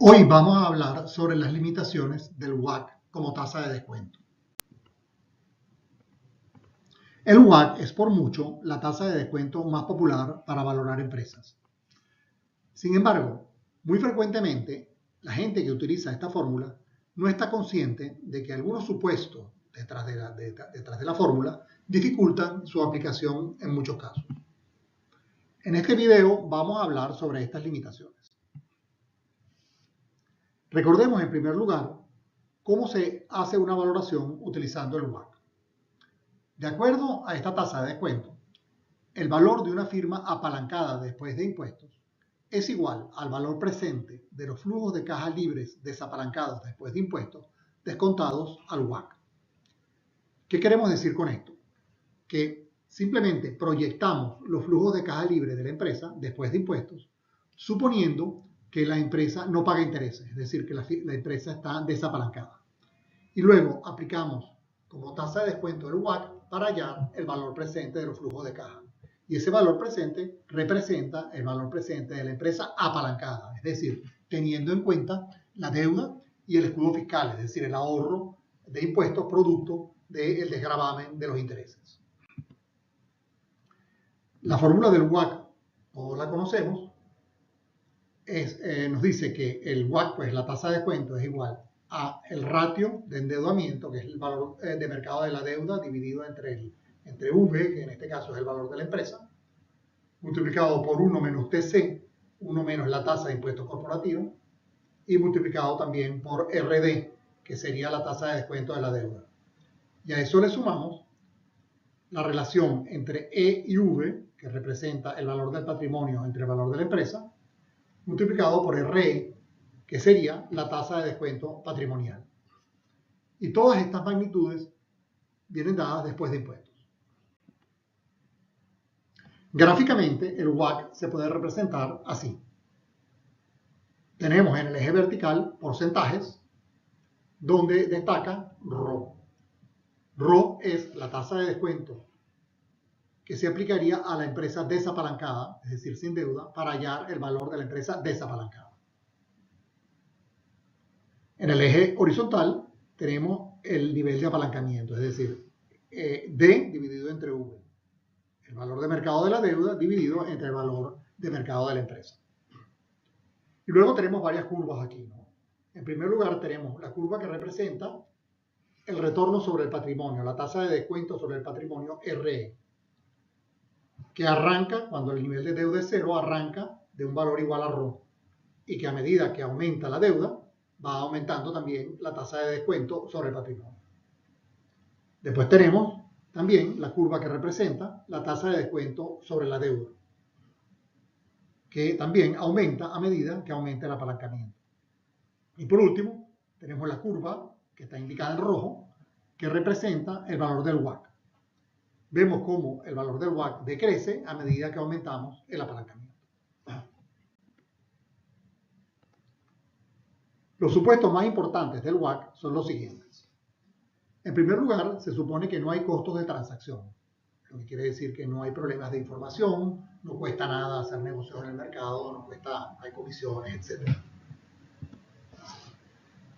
Hoy vamos a hablar sobre las limitaciones del WACC como tasa de descuento. El WACC es por mucho la tasa de descuento más popular para valorar empresas. Sin embargo, muy frecuentemente la gente que utiliza esta fórmula no está consciente de que algunos supuestos detrás de la fórmula dificultan su aplicación en muchos casos. En este video vamos a hablar sobre estas limitaciones. Recordemos en primer lugar cómo se hace una valoración utilizando el WACC. De acuerdo a esta tasa de descuento, el valor de una firma apalancada después de impuestos es igual al valor presente de los flujos de caja libres desapalancados después de impuestos descontados al WACC. ¿Qué queremos decir con esto? Que simplemente proyectamos los flujos de caja libre de la empresa después de impuestos, suponiendo que la empresa no paga intereses, es decir, que la empresa está desapalancada. Y luego aplicamos como tasa de descuento el WACC para hallar el valor presente de los flujos de caja. Y ese valor presente representa el valor presente de la empresa apalancada, es decir, teniendo en cuenta la deuda y el escudo fiscal, es decir, el ahorro de impuestos producto del desgravamen de los intereses. La fórmula del WACC, todos la conocemos, nos dice que el WACC, pues la tasa de descuento, es igual a el ratio de endeudamiento, que es el valor de mercado de la deuda dividido entre V, que en este caso es el valor de la empresa, multiplicado por 1 menos TC, 1 menos la tasa de impuestos corporativos, y multiplicado también por RD, que sería la tasa de descuento de la deuda. Y a eso le sumamos la relación entre E y V, que representa el valor del patrimonio entre el valor de la empresa, multiplicado por RE, que sería la tasa de descuento patrimonial. Y todas estas magnitudes vienen dadas después de impuestos. Gráficamente, el WACC se puede representar así. Tenemos en el eje vertical porcentajes, donde destaca RO. RO es la tasa de descuento que se aplicaría a la empresa desapalancada, es decir, sin deuda, para hallar el valor de la empresa desapalancada. En el eje horizontal tenemos el nivel de apalancamiento, es decir, D dividido entre V, el valor de mercado de la deuda dividido entre el valor de mercado de la empresa. Y luego tenemos varias curvas aquí, ¿no? En primer lugar tenemos la curva que representa el retorno sobre el patrimonio, la tasa de descuento sobre el patrimonio RE, que arranca, cuando el nivel de deuda es 0, arranca de un valor igual a RO, y que a medida que aumenta la deuda, va aumentando también la tasa de descuento sobre el patrimonio. Después tenemos también la curva que representa la tasa de descuento sobre la deuda, que también aumenta a medida que aumenta el apalancamiento. Y por último, tenemos la curva que está indicada en rojo, que representa el valor del WACC. Vemos cómo el valor del WACC decrece a medida que aumentamos el apalancamiento. Los supuestos más importantes del WACC son los siguientes. En primer lugar, se supone que no hay costos de transacción, lo que quiere decir que no hay problemas de información, no cuesta nada hacer negocios en el mercado, no hay comisiones, etc.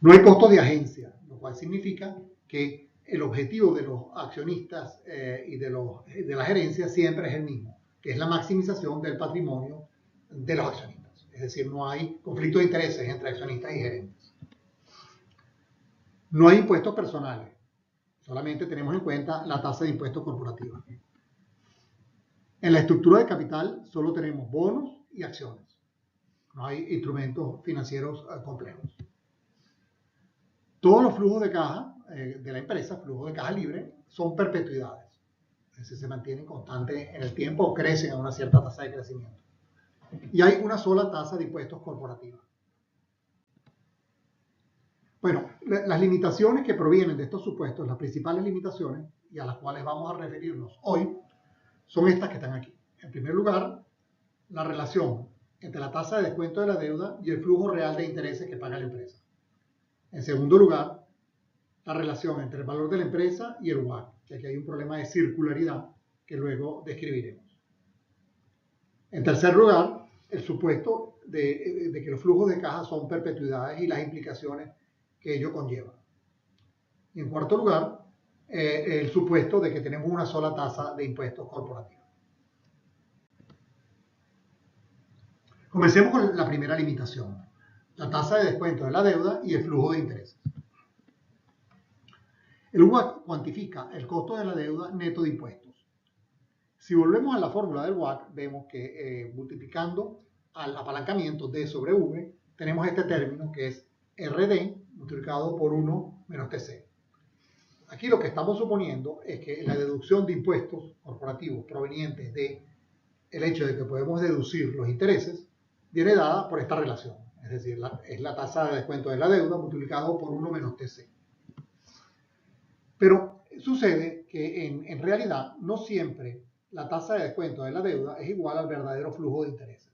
No hay costos de agencia, lo cual significa que el objetivo de los accionistas y de la gerencia siempre es el mismo, que es la maximización del patrimonio de los accionistas. Es decir, no hay conflicto de intereses entre accionistas y gerentes. No hay impuestos personales, solamente tenemos en cuenta la tasa de impuestos corporativos. En la estructura de capital solo tenemos bonos y acciones. No hay instrumentos financieros complejos. Todos los flujos de caja de la empresa, flujos de caja libre, son perpetuidades. Es decir, se mantienen constantes en el tiempo o crecen a una cierta tasa de crecimiento. Y hay una sola tasa de impuestos corporativa. Bueno, las limitaciones que provienen de estos supuestos, las principales limitaciones, y a las cuales vamos a referirnos hoy, son estas que están aquí. En primer lugar, la relación entre la tasa de descuento de la deuda y el flujo real de intereses que paga la empresa. En segundo lugar, la relación entre el valor de la empresa y el WACC, que aquí hay un problema de circularidad que luego describiremos. En tercer lugar, el supuesto de que los flujos de caja son perpetuidades y las implicaciones que ello conlleva. Y en cuarto lugar, el supuesto de que tenemos una sola tasa de impuestos corporativos. Comencemos con la primera limitación, la tasa de descuento de la deuda y el flujo de intereses. El WACC cuantifica el costo de la deuda neto de impuestos. Si volvemos a la fórmula del WACC, vemos que multiplicando al apalancamiento D sobre V, tenemos este término que es RD multiplicado por 1 menos TC. Aquí lo que estamos suponiendo es que la deducción de impuestos corporativos provenientes del hecho de que podemos deducir los intereses viene dada por esta relación, es decir, es la tasa de descuento de la deuda multiplicado por 1 menos TC. Pero sucede que en realidad no siempre la tasa de descuento de la deuda es igual al verdadero flujo de intereses.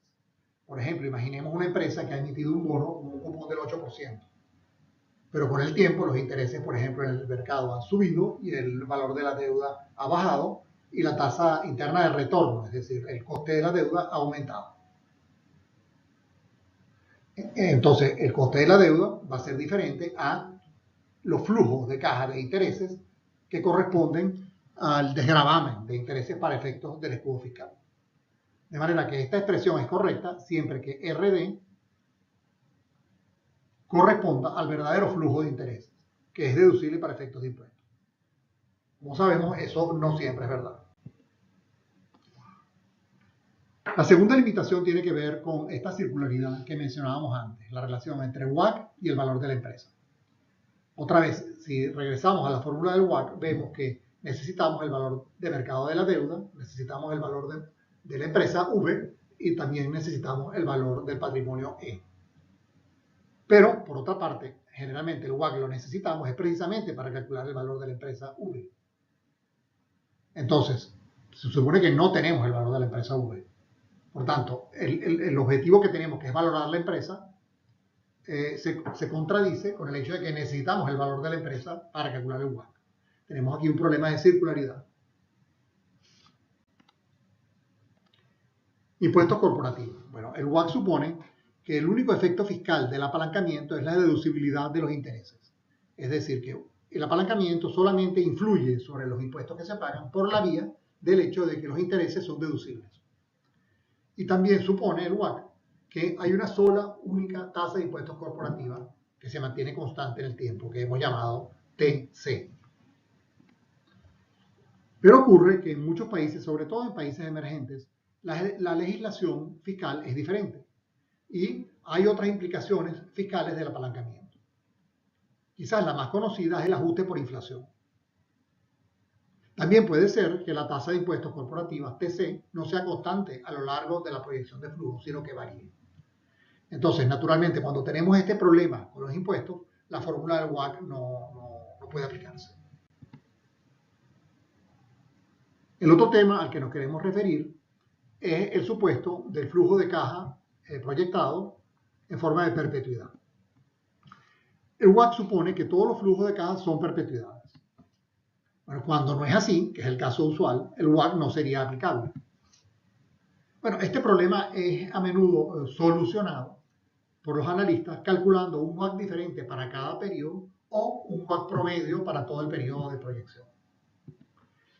Por ejemplo, imaginemos una empresa que ha emitido un bono con un cupón del 8%. Pero con el tiempo los intereses, por ejemplo, en el mercado han subido y el valor de la deuda ha bajado y la tasa interna de retorno, es decir, el coste de la deuda ha aumentado. Entonces, el coste de la deuda va a ser diferente a los flujos de caja de intereses que corresponden al desgravamen de intereses para efectos del escudo fiscal. De manera que esta expresión es correcta siempre que RD corresponda al verdadero flujo de intereses, que es deducible para efectos de impuestos. Como sabemos, eso no siempre es verdad. La segunda limitación tiene que ver con esta circularidad que mencionábamos antes, la relación entre WACC y el valor de la empresa. Otra vez, si regresamos a la fórmula del WACC, vemos que necesitamos el valor de mercado de la deuda, necesitamos el valor de la empresa V y también necesitamos el valor del patrimonio E. Pero, por otra parte, generalmente el WACC lo necesitamos es precisamente para calcular el valor de la empresa V. Entonces, se supone que no tenemos el valor de la empresa V. Por tanto, el objetivo que tenemos, que es valorar la empresa, se contradice con el hecho de que necesitamos el valor de la empresa para calcular el WACC. Tenemos aquí un problema de circularidad. Impuestos corporativos. Bueno, el WACC supone que el único efecto fiscal del apalancamiento es la deducibilidad de los intereses. Es decir, que el apalancamiento solamente influye sobre los impuestos que se pagan por la vía del hecho de que los intereses son deducibles. Y también supone el WACC que hay una sola, única tasa de impuestos corporativa que se mantiene constante en el tiempo, que hemos llamado TC. Pero ocurre que en muchos países, sobre todo en países emergentes, la legislación fiscal es diferente y hay otras implicaciones fiscales del apalancamiento. Quizás la más conocida es el ajuste por inflación. También puede ser que la tasa de impuestos corporativos, TC, no sea constante a lo largo de la proyección de flujo, sino que varíe. Entonces, naturalmente, cuando tenemos este problema con los impuestos, la fórmula del WACC no puede aplicarse. El otro tema al que nos queremos referir es el supuesto del flujo de caja proyectado en forma de perpetuidad. El WACC supone que todos los flujos de caja son perpetuidades. Bueno, cuando no es así, que es el caso usual, el WACC no sería aplicable. Bueno, este problema es a menudo solucionado por los analistas calculando un WACC diferente para cada periodo o un WACC promedio para todo el periodo de proyección.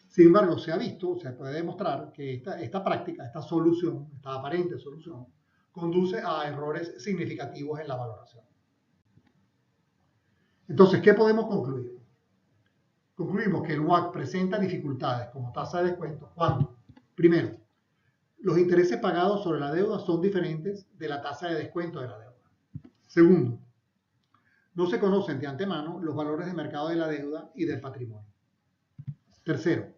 Sin embargo, se puede demostrar que esta práctica, esta solución, esta aparente solución, conduce a errores significativos en la valoración. Entonces, ¿qué podemos concluir? Concluimos que el WACC presenta dificultades como tasa de descuento cuando, primero, los intereses pagados sobre la deuda son diferentes de la tasa de descuento de la deuda. Segundo, no se conocen de antemano los valores de mercado de la deuda y del patrimonio. Tercero,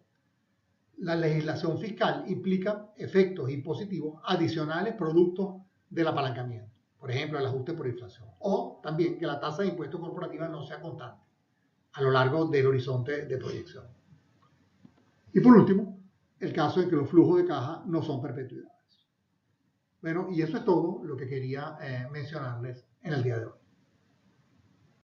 la legislación fiscal implica efectos impositivos adicionales producto del apalancamiento. Por ejemplo, el ajuste por inflación. O también que la tasa de impuestos corporativa no sea constante a lo largo del horizonte de proyección. Y por último, el caso en que los flujos de caja no son perpetuidades. Bueno, y eso es todo lo que quería mencionarles en el día de hoy.